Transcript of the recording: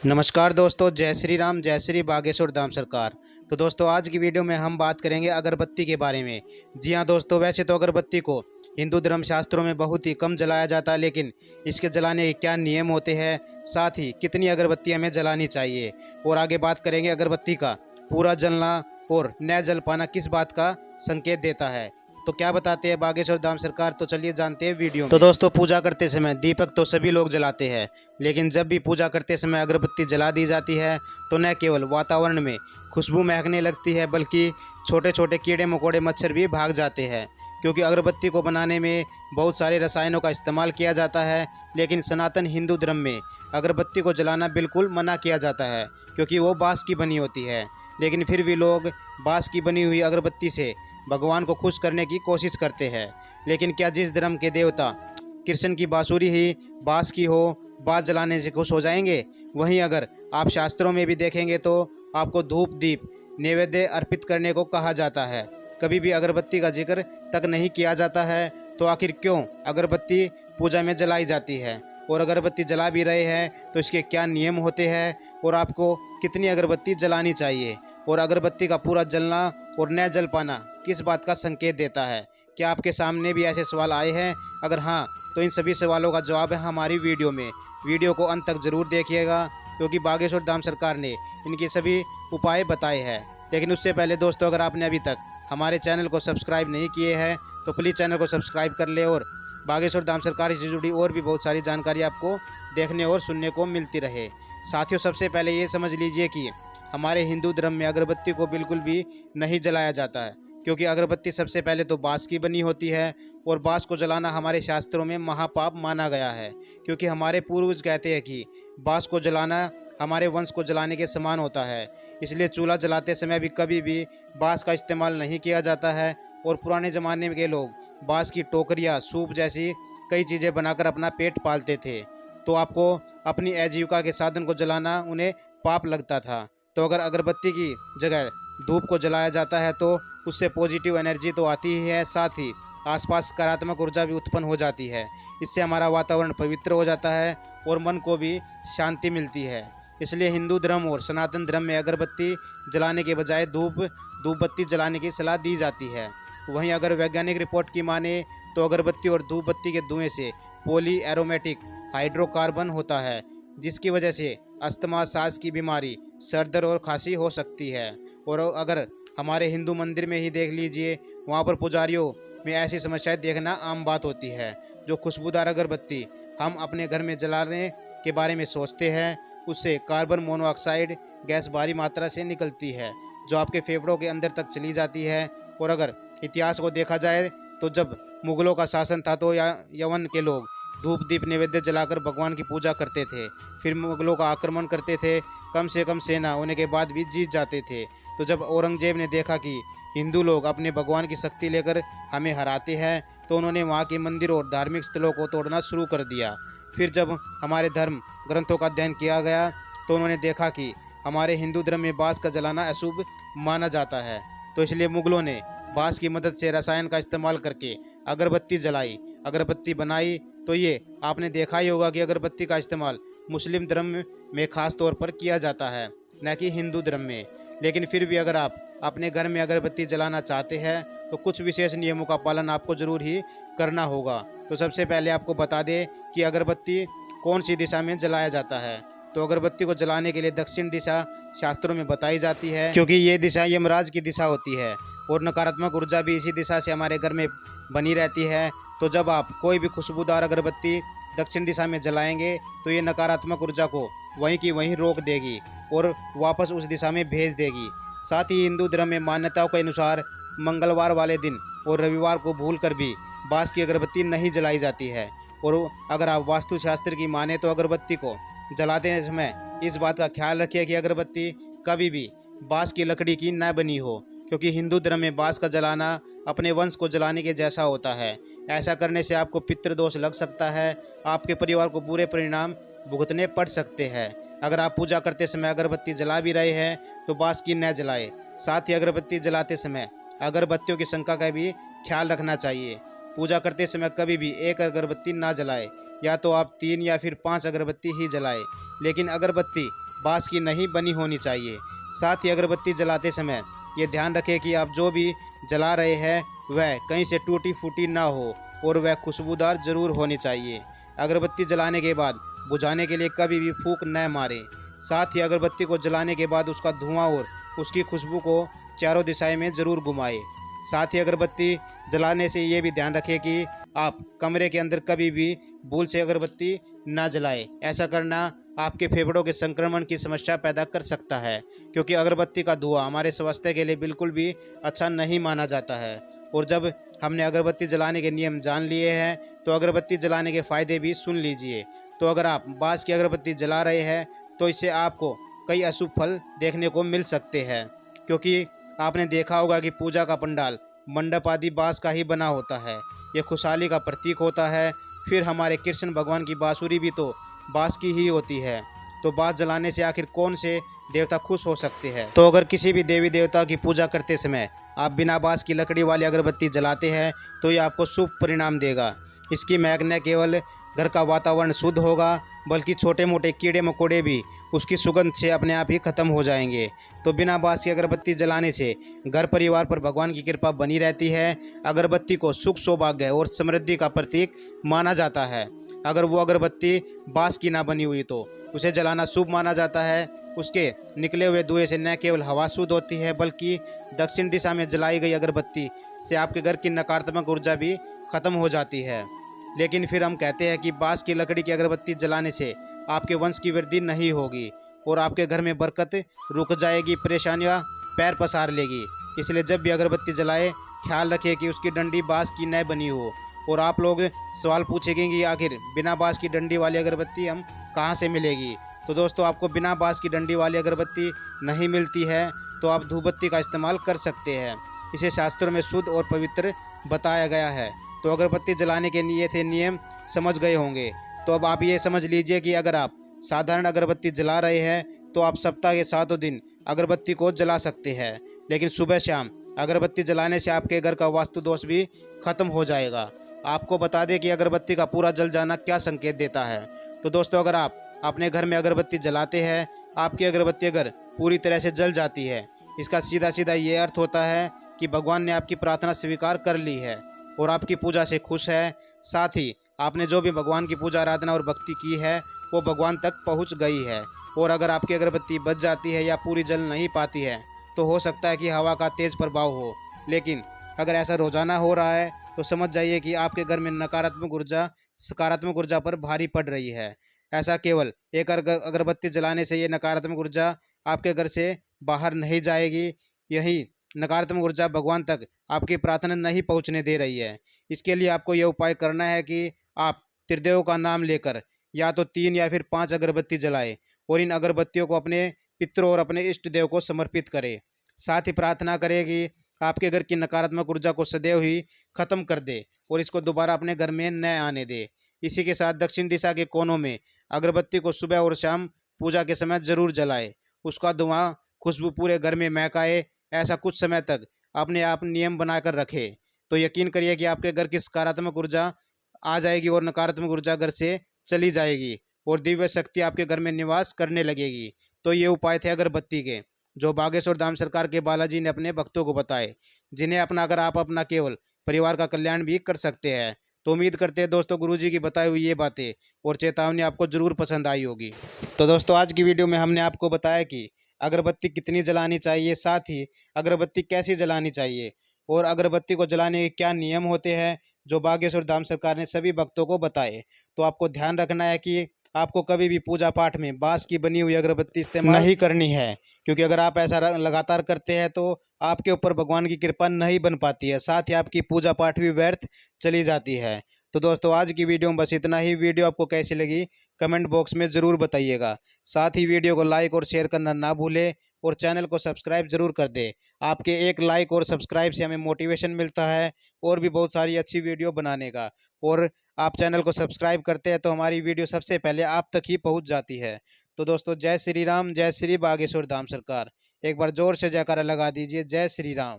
नमस्कार दोस्तों, जय श्री राम, जय श्री बागेश्वर धाम सरकार। तो दोस्तों, आज की वीडियो में हम बात करेंगे अगरबत्ती के बारे में। जी हाँ दोस्तों, वैसे तो अगरबत्ती को हिंदू धर्म शास्त्रों में बहुत ही कम जलाया जाता है, लेकिन इसके जलाने के क्या नियम होते हैं, साथ ही कितनी अगरबत्ती हमें जलानी चाहिए, और आगे बात करेंगे अगरबत्ती का पूरा जलना और न जल पाना किस बात का संकेत देता है। तो क्या बताते हैं बागेश्वर धाम सरकार, तो चलिए जानते हैं वीडियो में। तो दोस्तों, पूजा करते समय दीपक तो सभी लोग जलाते हैं, लेकिन जब भी पूजा करते समय अगरबत्ती जला दी जाती है तो न केवल वातावरण में खुशबू महकने लगती है, बल्कि छोटे छोटे कीड़े मकोड़े मच्छर भी भाग जाते हैं। क्योंकि अगरबत्ती को बनाने में बहुत सारे रसायनों का इस्तेमाल किया जाता है, लेकिन सनातन हिंदू धर्म में अगरबत्ती को जलाना बिल्कुल मना किया जाता है, क्योंकि वो बाँस की बनी होती है। लेकिन फिर भी लोग बाँस की बनी हुई अगरबत्ती से भगवान को खुश करने की कोशिश करते हैं। लेकिन क्या जिस धर्म के देवता कृष्ण की बांसुरी ही बाँस की हो, बाँस जलाने से खुश हो जाएंगे? वहीं अगर आप शास्त्रों में भी देखेंगे तो आपको धूप दीप नैवेद्य अर्पित करने को कहा जाता है, कभी भी अगरबत्ती का जिक्र तक नहीं किया जाता है। तो आखिर क्यों अगरबत्ती पूजा में जलाई जाती है, और अगरबत्ती जला भी रहे हैं तो इसके क्या नियम होते हैं, और आपको कितनी अगरबत्ती जलानी चाहिए, और अगरबत्ती का पूरा जलना और न जल पाना किस बात का संकेत देता है? क्या आपके सामने भी ऐसे सवाल आए हैं? अगर हाँ, तो इन सभी सवालों का जवाब है हमारी वीडियो में। वीडियो को अंत तक ज़रूर देखिएगा, क्योंकि बागेश्वर धाम सरकार ने इनके सभी उपाय बताए हैं। लेकिन उससे पहले दोस्तों, अगर आपने अभी तक हमारे चैनल को सब्सक्राइब नहीं किए हैं तो प्लीज़ चैनल को सब्सक्राइब कर ले, और बागेश्वर धाम सरकार से जुड़ी और भी बहुत सारी जानकारी आपको देखने और सुनने को मिलती रहे। साथियों, सबसे पहले ये समझ लीजिए कि हमारे हिंदू धर्म में अगरबत्ती को बिल्कुल भी नहीं जलाया जाता है, क्योंकि अगरबत्ती सबसे पहले तो बाँस की बनी होती है, और बाँस को जलाना हमारे शास्त्रों में महापाप माना गया है। क्योंकि हमारे पूर्वज कहते हैं कि बाँस को जलाना हमारे वंश को जलाने के समान होता है। इसलिए चूल्हा जलाते समय भी कभी भी बाँस का इस्तेमाल नहीं किया जाता है, और पुराने ज़माने के लोग बाँस की टोकरियाँ, सूप जैसी कई चीज़ें बनाकर अपना पेट पालते थे। तो आपको अपनी आजीविका के साधन को जलाना उन्हें पाप लगता था। तो अगर अगरबत्ती की जगह धूप को जलाया जाता है तो उससे पॉजिटिव एनर्जी तो आती ही है, साथ ही आसपास सकारात्मक ऊर्जा भी उत्पन्न हो जाती है। इससे हमारा वातावरण पवित्र हो जाता है और मन को भी शांति मिलती है। इसलिए हिंदू धर्म और सनातन धर्म में अगरबत्ती जलाने के बजाय धूप बत्ती जलाने की सलाह दी जाती है। वहीं अगर वैज्ञानिक रिपोर्ट की माने तो अगरबत्ती और धूप बत्ती के धुएं से पॉली एरोमेटिक हाइड्रोकार्बन होता है, जिसकी वजह से अस्थमा, सांस की बीमारी, सर दर्द और खांसी हो सकती है। और अगर हमारे हिंदू मंदिर में ही देख लीजिए, वहाँ पर पुजारियों में ऐसी समस्याएं देखना आम बात होती है। जो खुशबूदार अगरबत्ती हम अपने घर में जलाने के बारे में सोचते हैं, उससे कार्बन मोनोऑक्साइड गैस भारी मात्रा से निकलती है, जो आपके फेफड़ों के अंदर तक चली जाती है। और अगर इतिहास को देखा जाए तो जब मुगलों का शासन था तो यवन के लोग धूप दीप नैवेद्य जलाकर भगवान की पूजा करते थे। फिर मुगलों का आक्रमण करते थे, कम से कम सेना होने के बाद भी जीत जाते थे। तो जब औरंगजेब ने देखा कि हिंदू लोग अपने भगवान की शक्ति लेकर हमें हराते हैं, तो उन्होंने वहाँ के मंदिरों और धार्मिक स्थलों को तोड़ना शुरू कर दिया। फिर जब हमारे धर्म ग्रंथों का अध्ययन किया गया तो उन्होंने देखा कि हमारे हिंदू धर्म में बाँस का जलाना अशुभ माना जाता है। तो इसलिए मुगलों ने बाँस की मदद से रसायन का इस्तेमाल करके अगरबत्ती जलाई, अगरबत्ती बनाई। तो ये आपने देखा ही होगा कि अगरबत्ती का इस्तेमाल मुस्लिम धर्म में खास तौर पर किया जाता है, न कि हिंदू धर्म में। लेकिन फिर भी अगर आप अपने घर में अगरबत्ती जलाना चाहते हैं तो कुछ विशेष नियमों का पालन आपको ज़रूर ही करना होगा। तो सबसे पहले आपको बता दें कि अगरबत्ती कौन सी दिशा में जलाया जाता है। तो अगरबत्ती को जलाने के लिए दक्षिण दिशा शास्त्रों में बताई जाती है, क्योंकि ये दिशा यमराज की दिशा होती है, और नकारात्मक ऊर्जा भी इसी दिशा से हमारे घर में बनी रहती है। तो जब आप कोई भी खुशबूदार अगरबत्ती दक्षिण दिशा में जलाएंगे तो ये नकारात्मक ऊर्जा को वहीं की वहीं रोक देगी और वापस उस दिशा में भेज देगी। साथ ही हिंदू धर्म में मान्यताओं के अनुसार मंगलवार वाले दिन और रविवार को भूलकर भी बाँस की अगरबत्ती नहीं जलाई जाती है। और अगर आप वास्तुशास्त्र की माने तो अगरबत्ती को जलाते समय इस बात का ख्याल रखिए कि अगरबत्ती कभी भी बाँस की लकड़ी की न बनी हो, क्योंकि हिंदू धर्म में बाँस का जलाना अपने वंश को जलाने के जैसा होता है। ऐसा करने से आपको पितृदोष लग सकता है, आपके परिवार को बुरे परिणाम भुगतने पड़ सकते हैं। अगर आप पूजा करते समय अगरबत्ती जला भी रहे हैं तो बाँस की न जलाए। साथ ही अगरबत्ती जलाते समय अगरबत्तियों की संख्या का भी ख्याल रखना चाहिए। पूजा करते समय कभी भी एक अगरबत्ती ना जलाए, या तो आप 3 या फिर 5 अगरबत्ती ही जलाए। लेकिन अगरबत्ती बाँस की नहीं बनी होनी चाहिए। साथ ही अगरबत्ती जलाते समय ये ध्यान रखें कि आप जो भी जला रहे हैं वह कहीं से टूटी फूटी ना हो और वह खुशबूदार ज़रूर होनी चाहिए। अगरबत्ती जलाने के बाद बुझाने के लिए कभी भी फूंक न मारें। साथ ही अगरबत्ती को जलाने के बाद उसका धुआं और उसकी खुशबू को चारों दिशाएं में ज़रूर घुमाएं। साथ ही अगरबत्ती जलाने से ये भी ध्यान रखें कि आप कमरे के अंदर कभी भी भूल से अगरबत्ती ना जलाएं। ऐसा करना आपके फेफड़ों के संक्रमण की समस्या पैदा कर सकता है, क्योंकि अगरबत्ती का धुआं हमारे स्वास्थ्य के लिए बिल्कुल भी अच्छा नहीं माना जाता है। और जब हमने अगरबत्ती जलाने के नियम जान लिए हैं तो अगरबत्ती जलाने के फ़ायदे भी सुन लीजिए। तो अगर आप बाँस की अगरबत्ती जला रहे हैं तो इससे आपको कई अशुभ फल देखने को मिल सकते हैं, क्योंकि आपने देखा होगा कि पूजा का पंडाल मंडप आदि बाँस का ही बना होता है। ये खुशहाली का प्रतीक होता है। फिर हमारे कृष्ण भगवान की बांसुरी भी तो बाँस की ही होती है। तो बाँस जलाने से आखिर कौन से देवता खुश हो सकते हैं। तो अगर किसी भी देवी देवता की पूजा करते समय आप बिना बाँस की लकड़ी वाली अगरबत्ती जलाते हैं तो ये आपको शुभ परिणाम देगा। इसकी महक न केवल घर का वातावरण शुद्ध होगा, बल्कि छोटे मोटे कीड़े मकोड़े भी उसकी सुगंध से अपने आप ही खत्म हो जाएंगे। तो बिना बाँस की अगरबत्ती जलाने से घर परिवार पर भगवान की कृपा बनी रहती है। अगरबत्ती को सुख सौभाग्य और समृद्धि का प्रतीक माना जाता है। अगर वो अगरबत्ती बाँस की ना बनी हुई तो उसे जलाना शुभ माना जाता है। उसके निकले हुए धुएं से न केवल हवा शुद्ध होती है, बल्कि दक्षिण दिशा में जलाई गई अगरबत्ती से आपके घर की नकारात्मक ऊर्जा भी खत्म हो जाती है। लेकिन फिर हम कहते हैं कि बाँस की लकड़ी की अगरबत्ती जलाने से आपके वंश की वृद्धि नहीं होगी और आपके घर में बरकत रुक जाएगी, परेशानियां पैर पसार लेगी। इसलिए जब भी अगरबत्ती जलाए ख्याल रखें कि उसकी डंडी बाँस की न बनी हो। और आप लोग सवाल पूछेंगे कि आखिर बिना बाँस की डंडी वाली अगरबत्ती हम कहाँ से मिलेगी। तो दोस्तों, आपको बिना बाँस की डंडी वाली अगरबत्ती नहीं मिलती है तो आप धूपबत्ती का इस्तेमाल कर सकते हैं। इसे शास्त्रों में शुद्ध और पवित्र बताया गया है। तो अगरबत्ती जलाने के ये थे नियम समझ गए होंगे। तो अब आप ये समझ लीजिए कि अगर आप साधारण अगरबत्ती जला रहे हैं तो आप सप्ताह के 7 दिन अगरबत्ती को जला सकते हैं, लेकिन सुबह शाम अगरबत्ती जलाने से आपके घर का वास्तु दोष भी खत्म हो जाएगा। आपको बता दें कि अगरबत्ती का पूरा जल जाना क्या संकेत देता है। तो दोस्तों, अगर आप अपने घर में अगरबत्ती जलाते हैं, आपकी अगरबत्ती अगर पूरी तरह से जल जाती है, इसका सीधा सीधा ये अर्थ होता है कि भगवान ने आपकी प्रार्थना स्वीकार कर ली है और आपकी पूजा से खुश है। साथ ही आपने जो भी भगवान की पूजा आराधना और भक्ति की है वो भगवान तक पहुंच गई है। और अगर आपकी अगरबत्ती बच जाती है या पूरी जल नहीं पाती है तो हो सकता है कि हवा का तेज़ प्रभाव हो। लेकिन अगर ऐसा रोज़ाना हो रहा है तो समझ जाइए कि आपके घर में नकारात्मक ऊर्जा सकारात्मक ऊर्जा पर भारी पड़ रही है। ऐसा केवल एक अगरबत्ती जलाने से ये नकारात्मक ऊर्जा आपके घर से बाहर नहीं जाएगी। यही नकारात्मक ऊर्जा भगवान तक आपकी प्रार्थना नहीं पहुंचने दे रही है। इसके लिए आपको यह उपाय करना है कि आप त्रिदेव का नाम लेकर या तो 3 या फिर 5 अगरबत्ती जलाएं और इन अगरबत्तियों को अपने पितरों और अपने इष्ट देव को समर्पित करें। साथ ही प्रार्थना करें कि आपके घर की नकारात्मक ऊर्जा को सदैव ही खत्म कर दे और इसको दोबारा अपने घर में न आने दे। इसी के साथ दक्षिण दिशा के कोनों में अगरबत्ती को सुबह और शाम पूजा के समय जरूर जलाए। उसका धुआं खुशबू पूरे घर में महकाए। ऐसा कुछ समय तक अपने आप नियम बनाकर रखें तो यकीन करिए कि आपके घर की सकारात्मक ऊर्जा आ जाएगी और नकारात्मक ऊर्जा घर से चली जाएगी और दिव्य शक्ति आपके घर में निवास करने लगेगी। तो ये उपाय थे अगरबत्ती के, जो बागेश्वर धाम सरकार के बालाजी ने अपने भक्तों को बताए, जिन्हें अपनाकर आप अपना केवल परिवार का कल्याण भी कर सकते हैं। तो उम्मीद करते हैं दोस्तों गुरुजी की बताई हुई ये बातें और चेतावनी आपको ज़रूर पसंद आई होगी। तो दोस्तों, आज की वीडियो में हमने आपको बताया कि अगरबत्ती कितनी जलानी चाहिए, साथ ही अगरबत्ती कैसी जलानी चाहिए और अगरबत्ती को जलाने के क्या नियम होते हैं, जो बागेश्वर धाम सरकार ने सभी भक्तों को बताए। तो आपको ध्यान रखना है कि आपको कभी भी पूजा पाठ में बाँस की बनी हुई अगरबत्ती इस्तेमाल नहीं करनी है, क्योंकि अगर आप ऐसा लगातार करते हैं तो आपके ऊपर भगवान की कृपा नहीं बन पाती है, साथ ही आपकी पूजा पाठ भी व्यर्थ चली जाती है। तो दोस्तों, आज की वीडियो में बस इतना ही। वीडियो आपको कैसी लगी कमेंट बॉक्स में ज़रूर बताइएगा। साथ ही वीडियो को लाइक और शेयर करना ना भूलें और चैनल को सब्सक्राइब जरूर कर दें। आपके एक लाइक और सब्सक्राइब से हमें मोटिवेशन मिलता है और भी बहुत सारी अच्छी वीडियो बनाने का। और आप चैनल को सब्सक्राइब करते हैं तो हमारी वीडियो सबसे पहले आप तक ही पहुंच जाती है। तो दोस्तों, जय श्री राम, जय श्री बागेश्वर धाम सरकार। एक बार जोर से जयकारा लगा दीजिए। जय श्री राम।